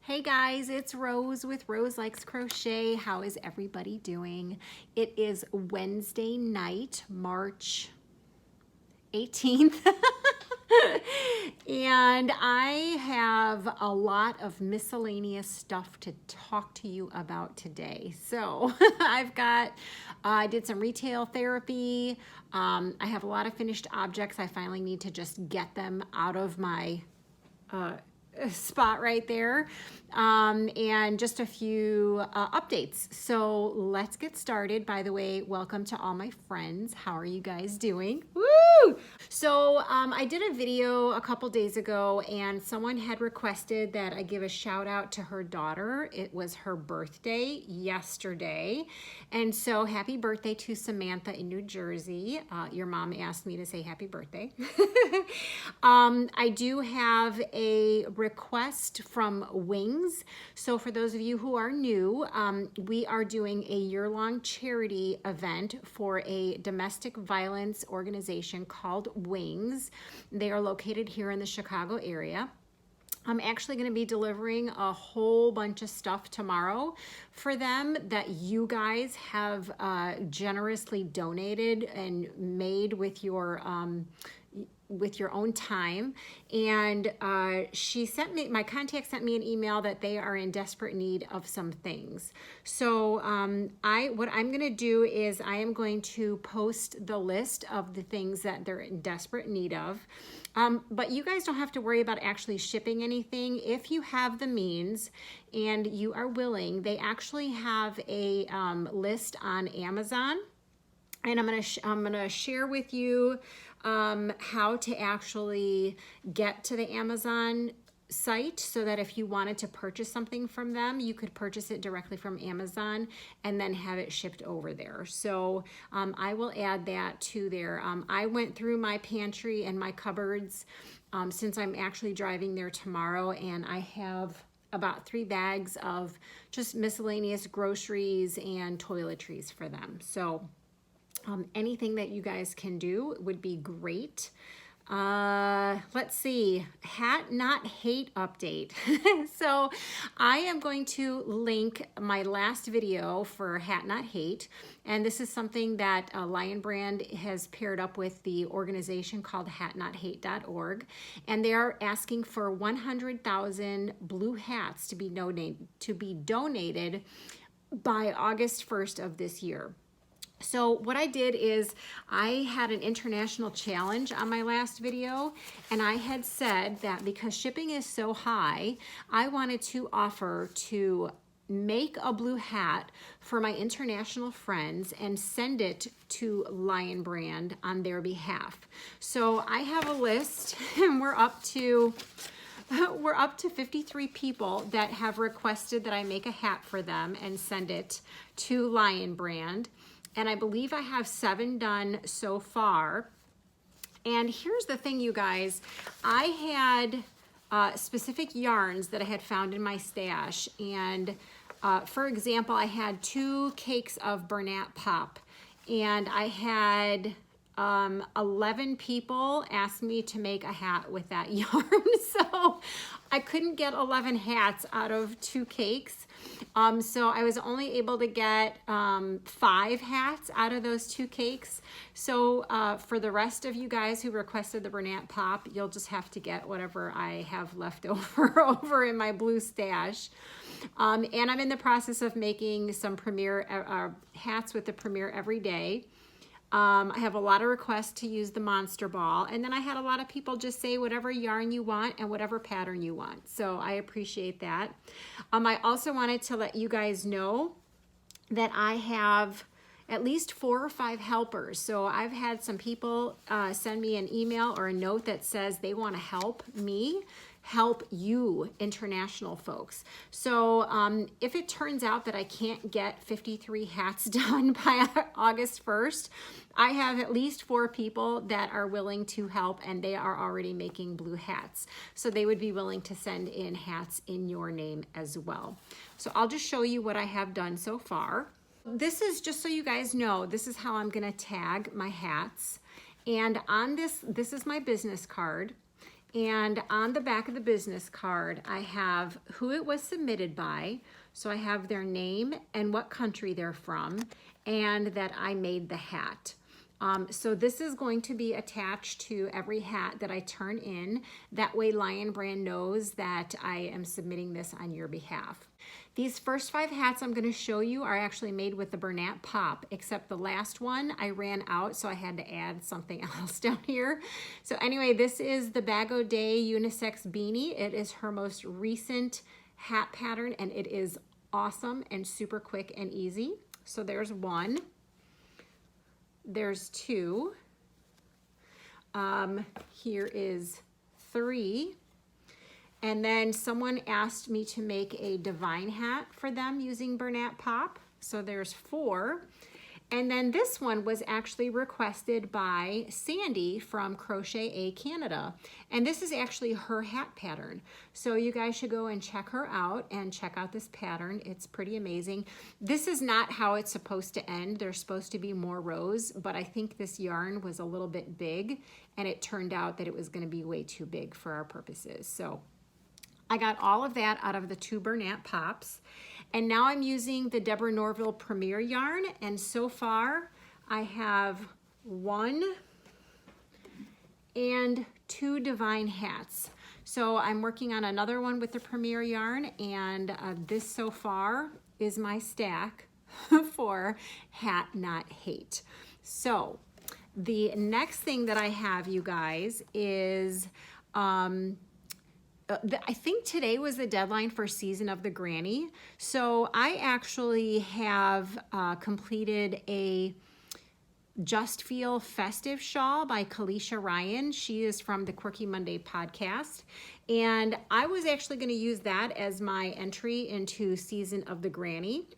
Hey guys, it's Rose with Roselikescrochet. How is everybody doing? It is Wednesday night, March 18th. And I have a lot of miscellaneous stuff to talk to you about today. So I did some retail therapy. I have a lot of finished objects. I finally need to just get them out of my spot right there, and just a few updates. So let's get started. By the way, welcome to all my friends. How are you guys doing? Woo! So I did a video a couple days ago and someone had requested that I give a shout out to her daughter. It was her birthday yesterday, and so happy birthday to Samantha in New Jersey. Your mom asked me to say happy birthday. I do have a request from Wings. So for those of you who are new, we are doing a year-long charity event for a domestic violence organization called Wings. They are located here in the Chicago area. I'm actually going to be delivering a whole bunch of stuff tomorrow for them that you guys have generously donated and made with your own time. And my contact sent me an email that they are in desperate need of some things. So what I'm going to do is I am going to post the list of the things that they're in desperate need of. But you guys don't have to worry about actually shipping anything. If you have the means and you are willing, they actually have a list on Amazon. And I'm gonna share with you how to actually get to the Amazon site so that if you wanted to purchase something from them, you could purchase it directly from Amazon and then have it shipped over there. So I will add that to there. I went through my pantry and my cupboards since I'm actually driving there tomorrow, and I have about 3 bags of just miscellaneous groceries and toiletries for them. So anything that you guys can do would be great. Let's see, Hat Not Hate update. So I am going to link my last video for Hat Not Hate, and this is something that Lion Brand has paired up with the organization called hatnothate.org, and they are asking for 100,000 blue hats to be donated by August 1st of this year. So what I did is I had an international challenge on my last video, and I had said that because shipping is so high, I wanted to offer to make a blue hat for my international friends and send it to Lion Brand on their behalf. So I have a list, and we're up to 53 people that have requested that I make a hat for them and send it to Lion Brand. And I believe I have 7 done so far. And here's the thing, you guys. I had specific yarns that I had found in my stash. And for example, I had 2 cakes of Bernat Pop. And I had 11 people ask me to make a hat with that yarn. So I couldn't get 11 hats out of 2 cakes. So I was only able to get 5 hats out of those 2 cakes. So for the rest of you guys who requested the Bernat Pop, you'll just have to get whatever I have left over in my blue stash. And I'm in the process of making some Premier hats with the Premier every day. I have a lot of requests to use the monster ball, and then I had a lot of people just say whatever yarn you want and whatever pattern you want. So I appreciate that. I also wanted to let you guys know that I have at least 4 or 5 helpers. So I've had some people send me an email or a note that says they want to help me help you international folks. So if it turns out that I can't get 53 hats done by August 1st, I have at least 4 people that are willing to help, and they are already making blue hats. So they would be willing to send in hats in your name as well. So I'll just show you what I have done so far. This is just so you guys know, this is how I'm gonna tag my hats. And on this is my business card. And on the back of the business card, I have who it was submitted by. So I have their name and what country they're from, and that I made the hat. So this is going to be attached to every hat that I turn in. That way Lion Brand knows that I am submitting this on your behalf. These first 5 hats I'm going to show you are actually made with the Bernat Pop, except the last one I ran out, so I had to add something else down here. So anyway, this is the Bag O' Day Unisex Beanie. It is her most recent hat pattern, and it is awesome and super quick and easy. So there's 1. There's 2. Here is 3. And then someone asked me to make a divine hat for them using Bernat Pop. So there's 4. And then this one was actually requested by Sandy from Crochet A Canada. And this is actually her hat pattern. So you guys should go and check her out and check out this pattern. It's pretty amazing. This is not how it's supposed to end. There's supposed to be more rows, but I think this yarn was a little bit big, and it turned out that it was going to be way too big for our purposes. So I got all of that out of the 2 Bernat Pops. And now I'm using the Deborah Norville Premier yarn, and so far I have 1 and 2 divine hats. So I'm working on another one with the Premier yarn, and this so far is my stack for Hat Not Hate. So the next thing that I have, you guys, is I think today was the deadline for Season of the Granny. So I actually have completed a Just Feel Festive shawl by Kalisha Ryan. She is from the Quirky Monday podcast. And I was actually going to use that as my entry into Season of the Granny.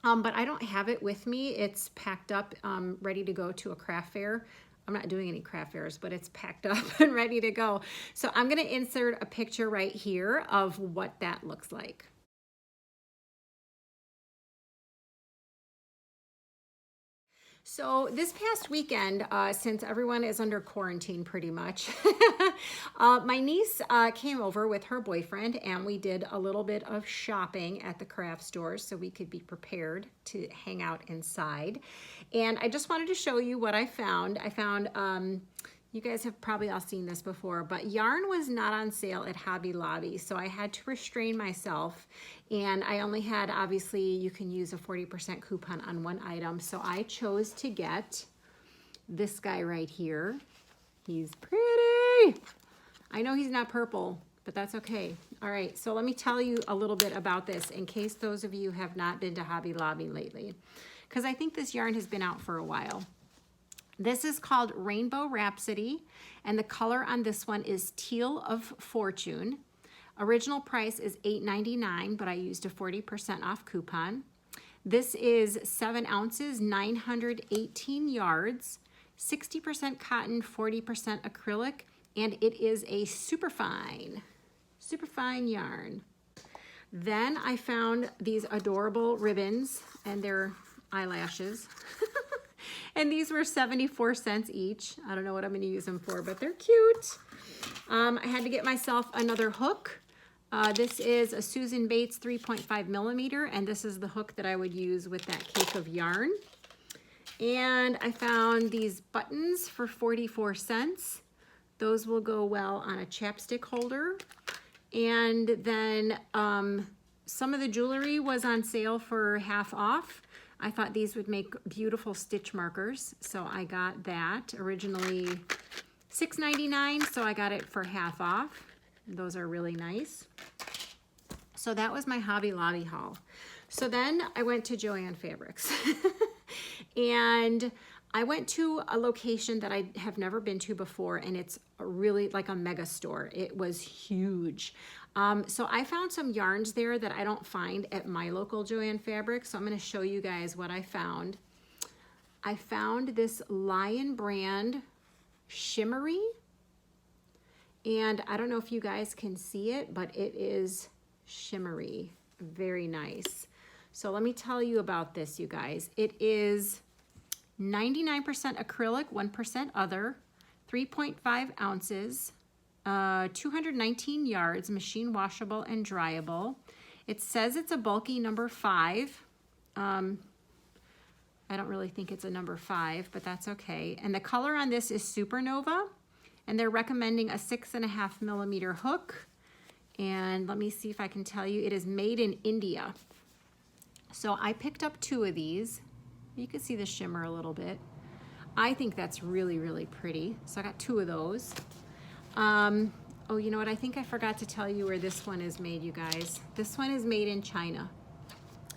But I don't have it with me. It's packed up, ready to go to a craft fair. I'm not doing any craft fairs, but it's packed up and ready to go. So I'm going to insert a picture right here of what that looks like. So this past weekend, since everyone is under quarantine pretty much, my niece came over with her boyfriend, and we did a little bit of shopping at the craft stores so we could be prepared to hang out inside. And I just wanted to show you what I found. I found, you guys have probably all seen this before, but yarn was not on sale at Hobby Lobby, so I had to restrain myself, and I only had, obviously, you can use a 40% coupon on 1 item, so I chose to get this guy right here. He's pretty. I know he's not purple, but that's okay. All right, so let me tell you a little bit about this in case those of you have not been to Hobby Lobby lately, because I think this yarn has been out for a while. This is called Rainbow Rhapsody, and the color on this one is Teal of Fortune. Original price is $8.99, but I used a 40% off coupon. This is 7 ounces, 918 yards, 60% cotton, 40% acrylic, and it is a super fine yarn. Then I found these adorable ribbons, and they're eyelashes. And these were 74 cents each. I don't know what I'm going to use them for, but they're cute. I had to get myself another hook. This is a Susan Bates 3.5 millimeter, and this is the hook that I would use with that cake of yarn. And I found these buttons for 44 cents. Those will go well on a chapstick holder. And then some of the jewelry was on sale for half off. I thought these would make beautiful stitch markers, so I got that. Originally $6.99, so I got it for half off. Those are really nice. So that was my Hobby Lobby haul. So then I went to Joann Fabrics. And I went to a location that I have never been to before, and it's really like a mega store. It was huge. So I found some yarns there that I don't find at my local Joann Fabrics. So I'm going to show you guys what I found. I found this Lion Brand shimmery, and I don't know if you guys can see it, but it is shimmery. Very nice. So let me tell you about this, you guys. It is 99% acrylic, 1% other, 3.5 ounces, 219 yards, machine washable and dryable. It says it's a bulky number 5. I don't really think it's a number 5, but that's okay. And the color on this is Supernova, and they're recommending a 6.5 millimeter hook. And let me see if I can tell you, it is made in India. So I picked up 2 of these. You can see the shimmer a little bit. I think that's really, really pretty. So I got 2 of those. Oh, you know what? I think I forgot to tell you where this one is made, you guys. This one is made in China.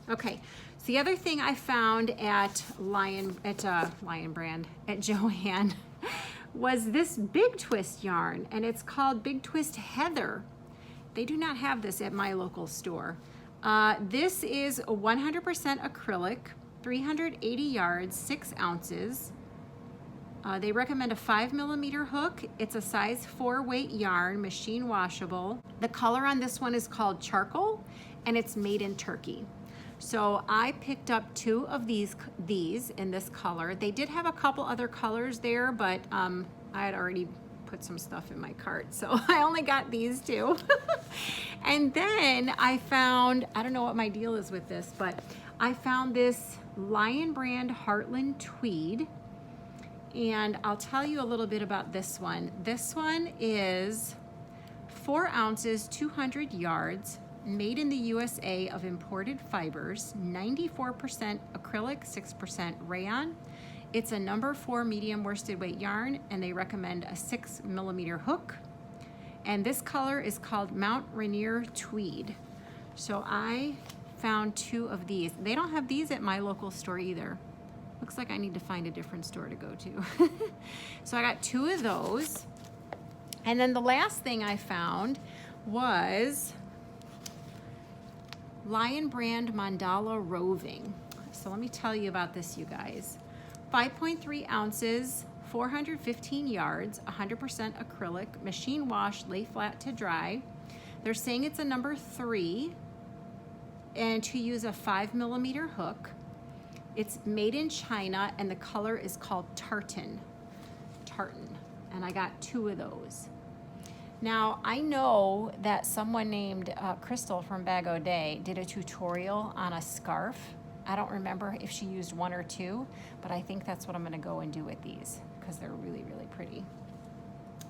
Okay. So the other thing I found at Lion Brand at Joann was this Big Twist yarn, and it's called Big Twist Heather. They do not have this at my local store. This is 100% acrylic, 380 yards, 6 ounces. They recommend a 5 millimeter hook. It's a size 4 weight yarn, machine washable. The color on this one is called Charcoal, and it's made in Turkey. So I picked up 2 of these in this color. They did have a couple other colors there, but I had already put some stuff in my cart, so I only got these 2. And then I found, I don't know what my deal is with this, but I found this Lion Brand Heartland Tweed, and I'll tell you a little bit about this one. This one is 4 ounces, 200 yards, made in the USA of imported fibers, 94% acrylic, 6% rayon. It's a number 4 medium worsted weight yarn, and they recommend a 6 millimeter hook. And this color is called Mount Rainier Tweed. So I found 2 of these. They don't have these at my local store either. Looks like I need to find a different store to go to. So I got 2 of those. And then the last thing I found was Lion Brand Mandala Roving. So let me tell you about this, you guys. 5.3 ounces, 415 yards, 100% acrylic, machine wash, lay flat to dry. They're saying it's a number 3, and to use a 5 millimeter hook. It's made in China, and the color is called Tartan. And I got 2 of those. Now, I know that someone named Crystal from Bag O' Day did a tutorial on a scarf. I don't remember if she used 1 or 2, but I think that's what I'm gonna go and do with these because they're really, really pretty.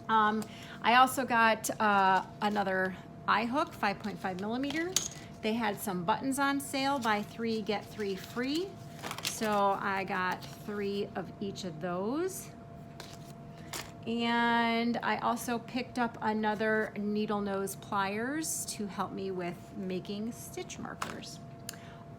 I also got another eye hook, 5.5 millimeter. They had some buttons on sale, buy 3, get 3 free. So I got 3 of each of those. And I also picked up another needle nose pliers to help me with making stitch markers.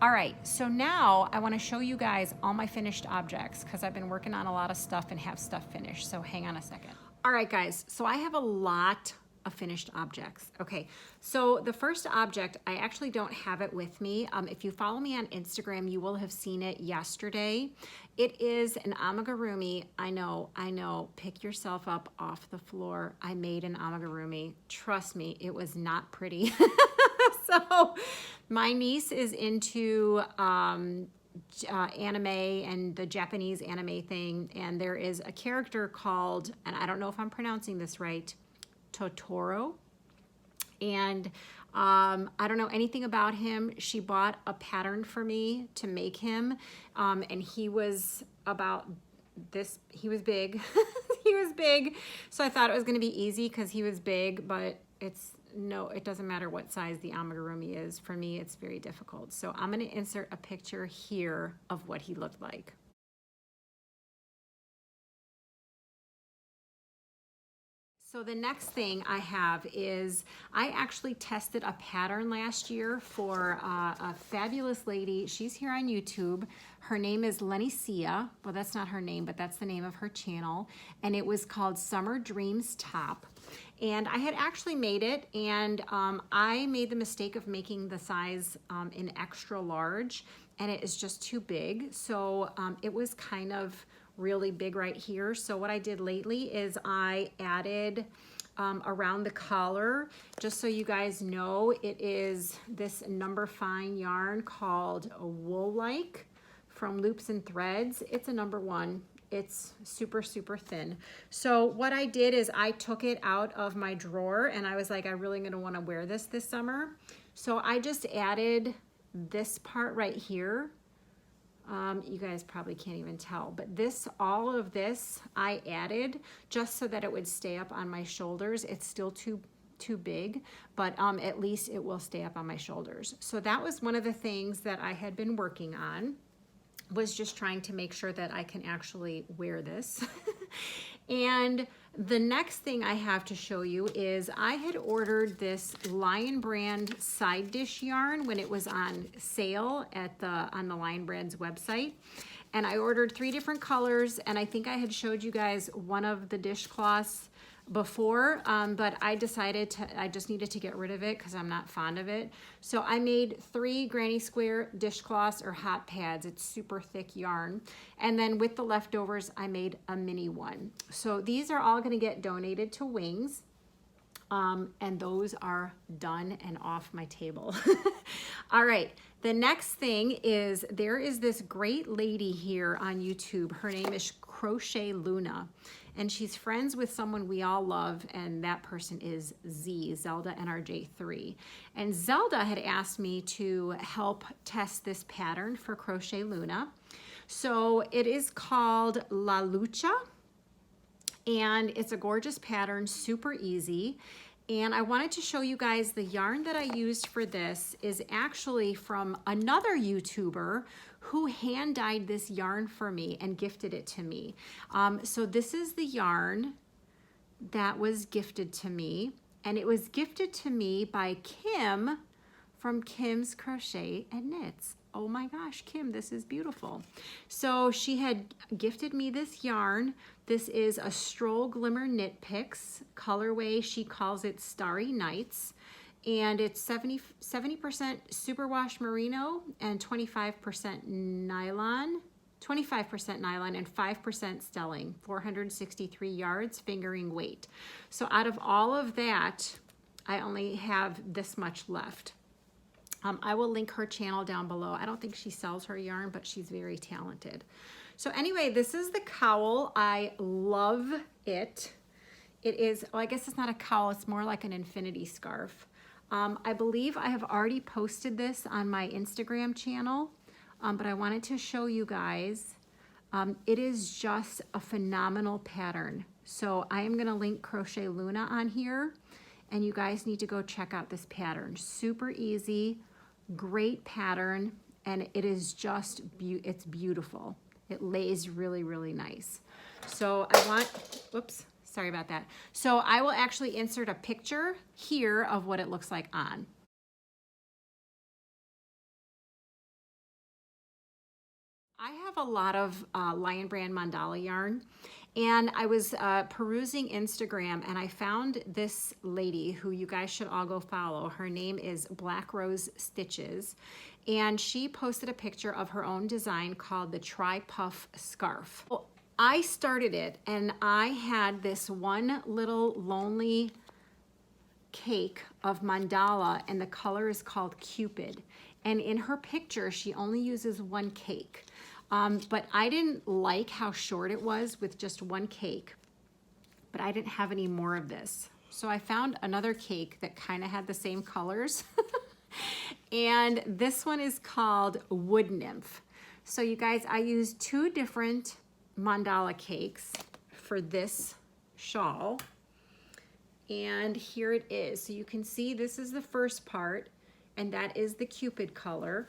All right, so now I want to show you guys all my finished objects because I've been working on a lot of stuff and have stuff finished, so hang on a second. All right, guys, so I have a lot of finished objects. Okay, so the first object, I actually don't have it with me. If you follow me on Instagram, you will have seen it yesterday. It is an amigurumi. I know, pick yourself up off the floor. I made an amigurumi. Trust me, it was not pretty. So my niece is into anime and the Japanese anime thing, and there is a character called, and I don't know if I'm pronouncing this right, Totoro, and I don't know anything about him. She bought a pattern for me to make him, and he was about this, he was big. He was big, so I thought it was going to be easy because he was big, but it doesn't matter what size the amigurumi is. For me, it's very difficult. So I'm going to insert a picture here of what he looked like. So the next thing I have is I actually tested a pattern last year for a fabulous lady. She's here on YouTube. Her name is Lenicia. Well, that's not her name, but that's the name of her channel. And it was called Summer Dreams Top. And I had actually made it, and I made the mistake of making the size in extra large, and it is just too big. So it was kind of really big right here. So what I did lately is I added around the collar, just so you guys know, it is this number 5 yarn called Wool Like from Loops and Threads. It's a number 1. it's super, super thin. So what I did is I took it out of my drawer and I was like, I really gonna wanna wear this summer. So I just added this part right here. You guys probably can't even tell, but all of this I added just so that it would stay up on my shoulders. It's still too big, but at least it will stay up on my shoulders. So that was one of the things that I had been working on, was just trying to make sure that I can actually wear this. And the next thing I have to show you is I had ordered this Lion Brand side dish yarn when it was on sale on the Lion Brand's website. And I ordered 3 different colors, and I think I had showed you guys one of the dishcloths before, but I decided I just needed to get rid of it because I'm not fond of it. So I made 3 granny square dishcloths or hot pads. It's super thick yarn. And then with the leftovers, I made a mini one. So these are all gonna get donated to Wings. And those are done and off my table. All right, the next thing is there is this great lady here on YouTube. Her name is Crochet Luna, and she's friends with someone we all love, and that person is Zelda NRJ3. And Zelda had asked me to help test this pattern for Crochet Luna. So it is called La Lucha, and it's a gorgeous pattern, super easy. And I wanted to show you guys the yarn that I used for this is actually from another YouTuber who hand dyed this yarn for me and gifted it to me. So this is the yarn that was gifted to me, and it was gifted to me by Kim from Kim's Crochet and Knits. Oh my gosh, Kim, this is beautiful. So she had gifted me this yarn. This is a Stroll Glimmer Knit Picks colorway. She calls it Starry Nights. And it's 70% superwash merino and 25% nylon. 25% nylon and 5% stelling, 463 yards, fingering weight. So out of all of that, I only have this much left. I will link her channel down below. I don't think she sells her yarn, but she's very talented. So anyway, this is the cowl. I love it. It is, well, I guess it's not a cowl, it's more like an infinity scarf. I believe I have already posted this on my Instagram channel, but I wanted to show you guys. It is just a phenomenal pattern. So I am gonna link Crochet Luna on here, and you guys need to go check out this pattern. Super easy, great pattern, and it is just, it's beautiful. It lays really, really nice. So whoops, sorry about that. So I will actually insert a picture here of what it looks like on. I have a lot of Lion Brand mandala yarn, and I was perusing Instagram, and I found this lady who you guys should all go follow. Her name is Black Rose Stitches, and she posted a picture of her own design called the Tri-Puff Scarf. Well, I started it, and I had this one little lonely cake of mandala, and the color is called Cupid. And in her picture, she only uses one cake. But I didn't like how short it was with just one cake, but I didn't have any more of this. So I found another cake that kind of had the same colors. And this one is called Wood Nymph. So you guys, I used 2 different mandala cakes for this shawl. And here it is. So you can see this is the first part, and that is the Cupid color.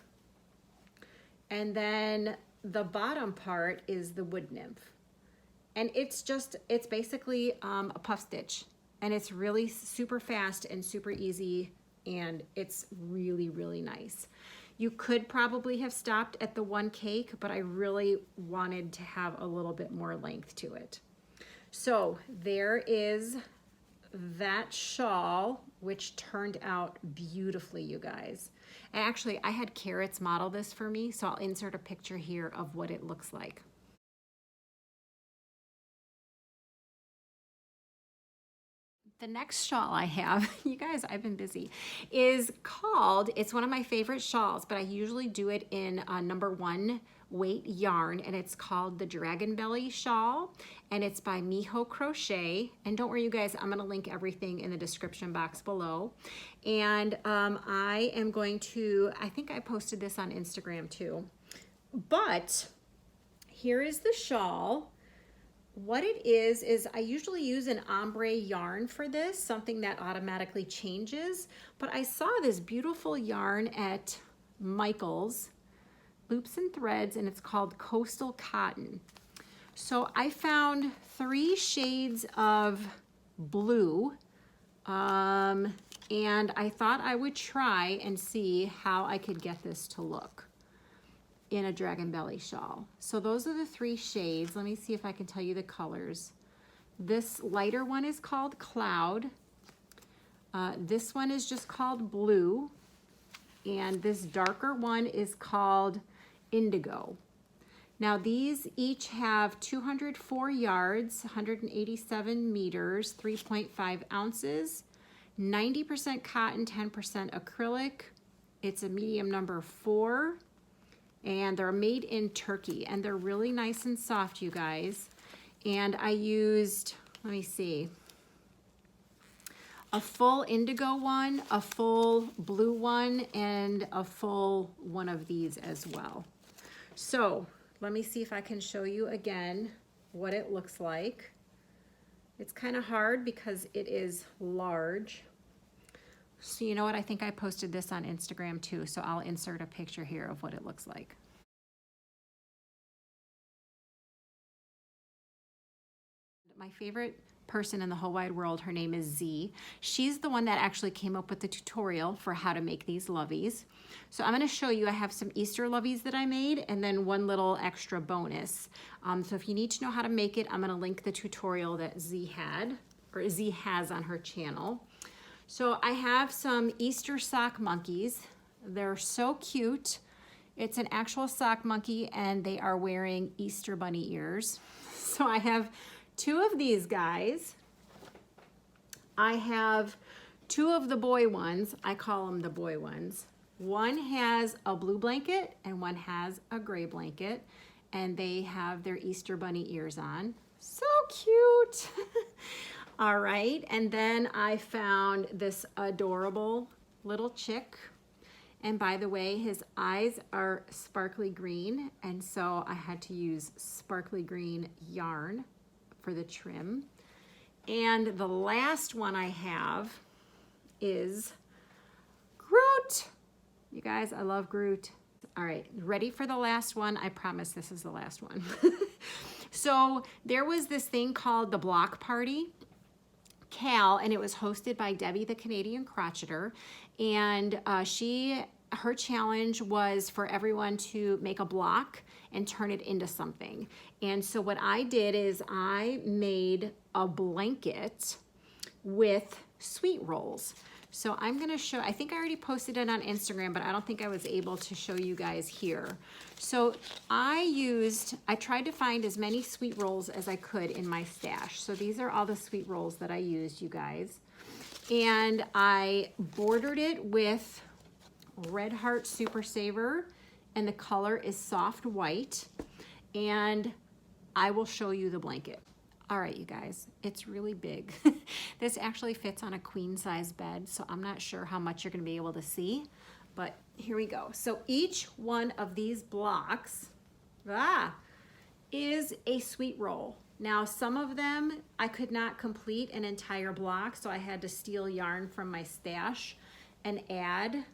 And then the bottom part is the Wood Nymph. And it's basically a puff stitch, and it's really super fast and super easy, and it's really, really nice. You could probably have stopped at the one cake, but I really wanted to have a little bit more length to it. So there is that shawl, which turned out beautifully, you guys. And actually, I had Carrots model this for me, so I'll insert a picture here of what it looks like. The next shawl I have, you guys, I've been busy, is called, it's one of my favorite shawls, but I usually do it in number 1 weight yarn, and it's called the Dragon Belly Shawl, and it's by Miho Crochet. And don't worry, you guys, I'm going to link everything in the description box below. And I am going to, I think I posted this on Instagram too, but here is the shawl. What it is I usually use an ombre yarn for this, something that automatically changes, but I saw this beautiful yarn at Michael's, Loops and Threads, and it's called Coastal Cotton. So I found 3 shades of blue, and I thought I would try and see how I could get this to look in a Dragon Belly shawl. So those are the 3 shades. Let me see if I can tell you the colors. This lighter one is called Cloud. This one is just called Blue. And this darker one is called Indigo. Now these each have 204 yards, 187 meters, 3.5 ounces, 90% cotton, 10% acrylic. It's a medium number 4. And they're made in Turkey, and they're really nice and soft, you guys. And I used, let me see, a full indigo one, a full blue one, and a full one of these as well. So let me see if I can show you again what it looks like. It's kind of hard because it is large. So you know what, I think I posted this on Instagram too, so I'll insert a picture here of what it looks like. My favorite person in the whole wide world, her name is Z. She's the one that actually came up with the tutorial for how to make these loveys. So I'm going to show you, I have some Easter loveys that I made and then one little extra bonus. So if you need to know how to make it, I'm going to link the tutorial that Z has on her channel. So I have some Easter sock monkeys. They're so cute. It's an actual sock monkey and they are wearing Easter bunny ears. So I have 2 of these guys. I have 2 of the boy ones. I call them the boy ones. One has a blue blanket and one has a gray blanket, and they have their Easter bunny ears on. So cute. All right, and then I found this adorable little chick. And by the way, his eyes are sparkly green, and so I had to use sparkly green yarn for the trim. And the last one I have is Groot. You guys, I love Groot. All right, ready for the last one? I promise this is the last one. So there was this thing called the Block Party, Kale, and it was hosted by Debbie, the Canadian crocheter, and her challenge was for everyone to make a block and turn it into something. And so what I did is I made a blanket with sweet rolls. So I'm gonna show, I think I already posted it on Instagram, but I don't think I was able to show you guys here. So I tried to find as many sweet rolls as I could in my stash. So these are all the sweet rolls that I used, you guys. And I bordered it with Red Heart Super Saver, and the color is soft white. And I will show you the blanket. All right, you guys, it's really big. This actually fits on a queen size bed, so I'm not sure how much you're gonna be able to see, but here we go. So each one of these blocks is a sweet roll. Now, some of them I could not complete an entire block, so I had to steal yarn from my stash and add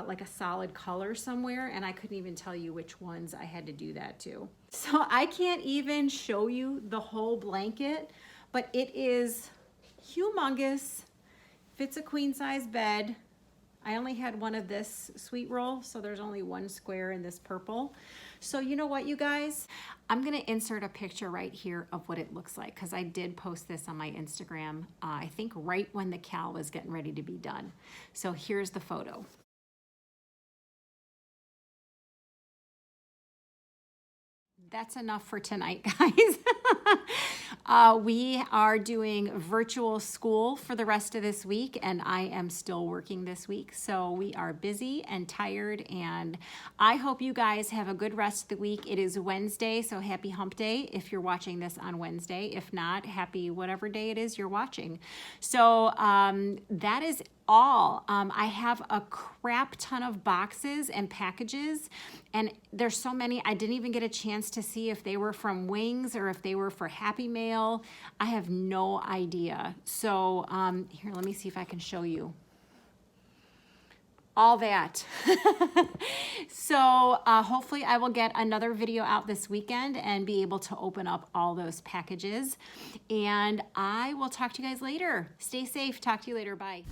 like a solid color somewhere, and I couldn't even tell you which ones I had to do that to. So I can't even show you the whole blanket, but it is humongous, fits a queen size bed. I only had one of this sweet roll, so there's only one square in this purple. So you know what, you guys? I'm gonna insert a picture right here of what it looks like, because I did post this on my Instagram, I think right when the Kale was getting ready to be done. So here's the photo. That's enough for tonight, guys. We are doing virtual school for the rest of this week, and I am still working this week. So we are busy and tired, and I hope you guys have a good rest of the week. It is Wednesday, so happy hump day if you're watching this on Wednesday. If not, happy whatever day it is you're watching. So that is all. I have a crap ton of boxes and packages, and there's so many I didn't even get a chance to see if they were from Wings or if they were for Happy Mail. I have no idea. So here, let me see if I can show you all that. So hopefully I will get another video out this weekend and be able to open up all those packages, and I will talk to you guys later. Stay safe. Talk to you later. Bye.